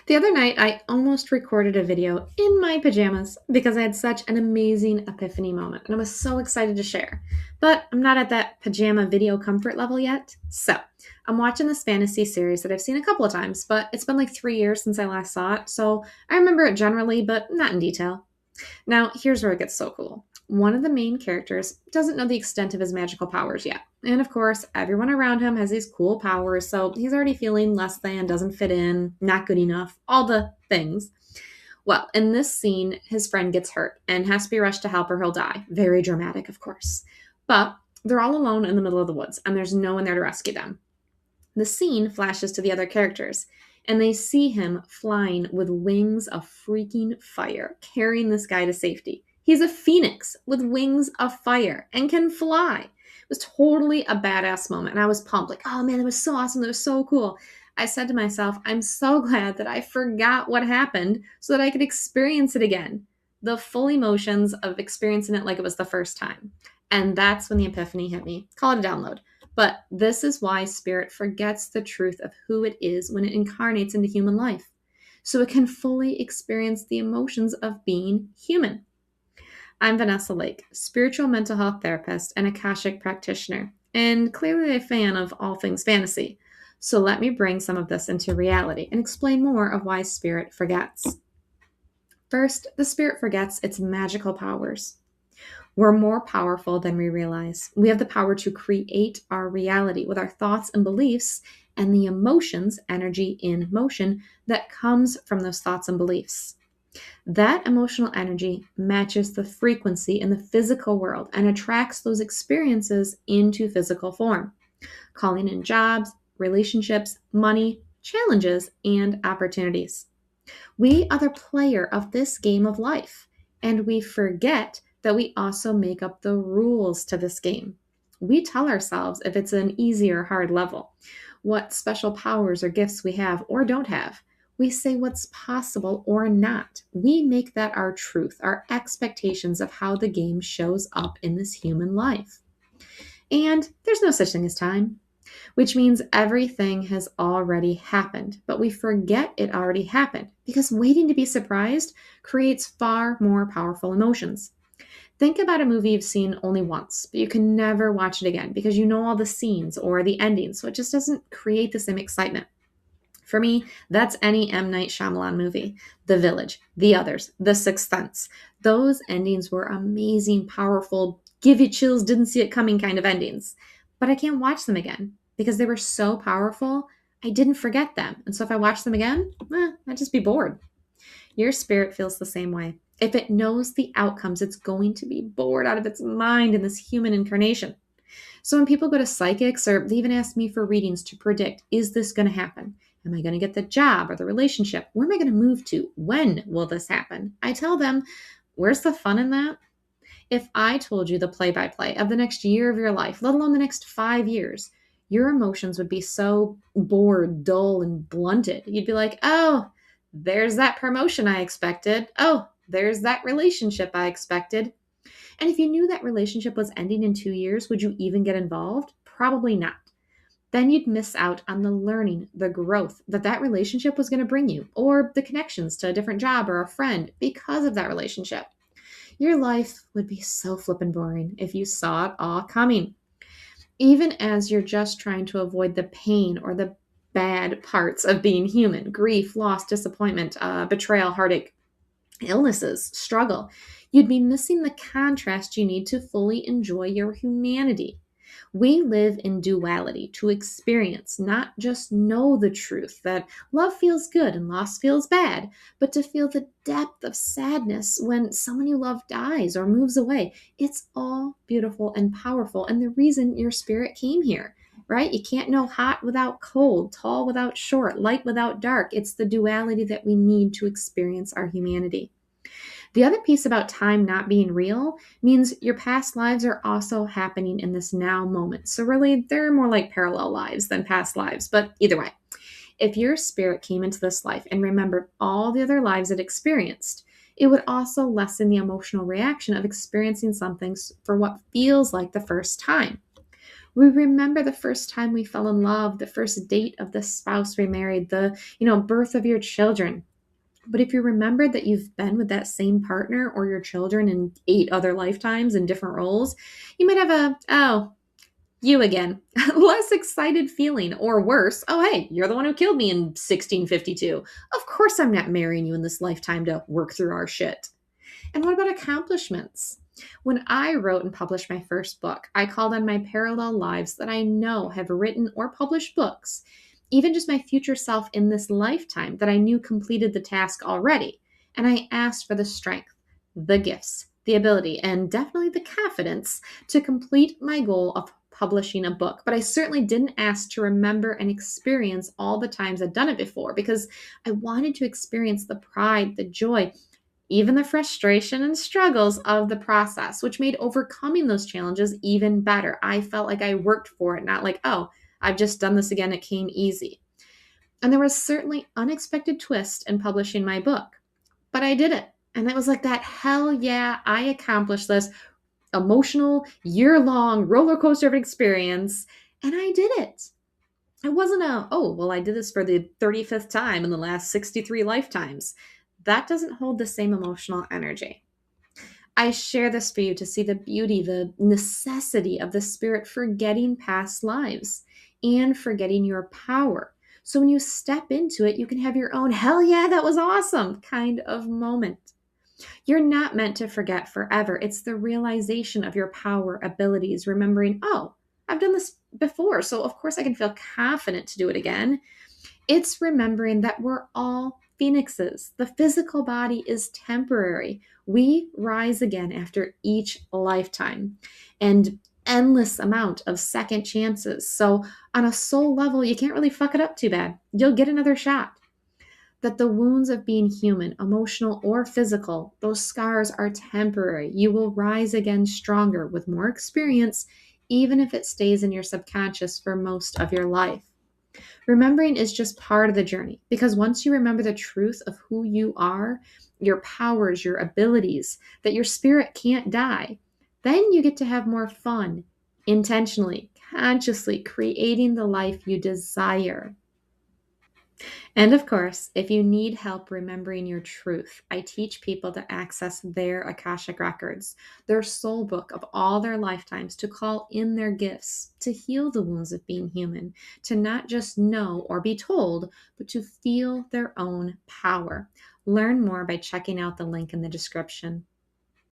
The other night, I almost recorded a video in my pajamas because I had such an amazing epiphany moment and I was so excited to share. But I'm not at that pajama video comfort level yet. So I'm watching this fantasy series that I've seen a couple of times, but it's been like 3 years since I last saw it. So I remember it generally, but not in detail. Now, here's where it gets so cool. One of the main characters doesn't know the extent of his magical powers yet. And of course, everyone around him has these cool powers, so he's already feeling less than, doesn't fit in, not good enough, all the things. Well, in this scene, his friend gets hurt and has to be rushed to help or he'll die. Very dramatic, of course. But they're all alone in the middle of the woods and there's no one there to rescue them. The scene flashes to the other characters, and they see him flying with wings of freaking fire, carrying this guy to safety. He's a phoenix with wings of fire and can fly. It was totally a badass moment, and I was pumped. Like, oh man, that was so awesome. That was so cool. I said to myself, I'm so glad that I forgot what happened so that I could experience it again. The full emotions of experiencing it like it was the first time. And that's when the epiphany hit me. Call it a download. But this is why spirit forgets the truth of who it is when it incarnates into human life, so it can fully experience the emotions of being human. I'm Vanessa Lake, spiritual mental health therapist and Akashic practitioner, and clearly a fan of all things fantasy. So let me bring some of this into reality and explain more of why spirit forgets. First, the spirit forgets its magical powers. We're more powerful than we realize. We have the power to create our reality with our thoughts and beliefs and the emotions, energy in motion, that comes from those thoughts and beliefs. That emotional energy matches the frequency in the physical world and attracts those experiences into physical form, calling in jobs, relationships, money, challenges, and opportunities. We are the player of this game of life, and we forget that we also make up the rules to this game. We tell ourselves if it's an easy or hard level, what special powers or gifts we have or don't have. We say what's possible or not. We make that our truth, our expectations of how the game shows up in this human life. And there's no such thing as time, which means everything has already happened, but we forget it already happened because waiting to be surprised creates far more powerful emotions. Think about a movie you've seen only once, but you can never watch it again because you know all the scenes or the endings, so it just doesn't create the same excitement. For me, that's any M. Night Shyamalan movie. The Village, The Others, The Sixth Sense. Those endings were amazing, powerful, give you chills, didn't see it coming kind of endings. But I can't watch them again because they were so powerful, I didn't forget them. And so if I watch them again, I'd just be bored. Your spirit feels the same way. If it knows the outcomes, it's going to be bored out of its mind in this human incarnation. So when people go to psychics or they even ask me for readings to predict, is this going to happen? Am I going to get the job or the relationship? Where am I going to move to? When will this happen? I tell them, where's the fun in that? If I told you the play by play of the next year of your life, let alone the next 5 years, your emotions would be so bored, dull, and blunted. You'd be like, oh, there's that promotion I expected. Oh, there's that relationship I expected. And if you knew that relationship was ending in 2 years, would you even get involved? Probably not. Then you'd miss out on the learning, the growth that relationship was going to bring you, or the connections to a different job or a friend because of that relationship. Your life would be so flippin' boring if you saw it all coming. Even as you're just trying to avoid the pain or the bad parts of being human, grief, loss, disappointment, betrayal, heartache, illnesses, struggle, you'd be missing the contrast you need to fully enjoy your humanity. We live in duality to experience, not just know the truth that love feels good and loss feels bad, but to feel the depth of sadness when someone you love dies or moves away. It's all beautiful and powerful, and the reason your spirit came here, right? You can't know hot without cold, tall without short, light without dark. It's the duality that we need to experience our humanity. The other piece about time not being real means your past lives are also happening in this now moment. So really, they're more like parallel lives than past lives. But either way, if your spirit came into this life and remembered all the other lives it experienced, it would also lessen the emotional reaction of experiencing something for what feels like the first time. We remember the first time we fell in love, the first date of the spouse we married, the, birth of your children. But if you remember that you've been with that same partner or your children in 8 other lifetimes in different roles, you might have you again, less excited feeling, or worse, oh, hey, you're the one who killed me in 1652. Of course, I'm not marrying you in this lifetime to work through our shit. And what about accomplishments? When I wrote and published my first book, I called on my parallel lives that I know have written or published books, even just my future self in this lifetime that I knew completed the task already. And I asked for the strength, the gifts, the ability, and definitely the confidence to complete my goal of publishing a book. But I certainly didn't ask to remember and experience all the times I'd done it before because I wanted to experience the pride, the joy, even the frustration and struggles of the process, which made overcoming those challenges even better. I felt like I worked for it, not like, oh, I've just done this again, it came easy. And there was certainly unexpected twist in publishing my book, but I did it. And it was like that, hell yeah, I accomplished this emotional, year-long roller coaster of experience, and I did it. It wasn't oh, well, I did this for the 35th time in the last 63 lifetimes. That doesn't hold the same emotional energy. I share this for you to see the beauty, the necessity of the spirit forgetting past lives and forgetting your power. So when you step into it, you can have your own hell yeah, that was awesome kind of moment. You're not meant to forget forever. It's the realization of your power, abilities, remembering, oh, I've done this before, so of course I can feel confident to do it again. It's remembering that we're all phoenixes. The physical body is temporary. We rise again after each lifetime and endless amount of second chances. So on a soul level, you can't really fuck it up too bad. You'll get another shot. That the wounds of being human, emotional or physical, those scars are temporary. You will rise again stronger with more experience, even if it stays in your subconscious for most of your life. Remembering is just part of the journey because once you remember the truth of who you are, your powers, your abilities, that your spirit can't die, then you get to have more fun, intentionally, consciously creating the life you desire. And of course, if you need help remembering your truth, I teach people to access their Akashic records, their soul book of all their lifetimes, to call in their gifts, to heal the wounds of being human, to not just know or be told, but to feel their own power. Learn more by checking out the link in the description.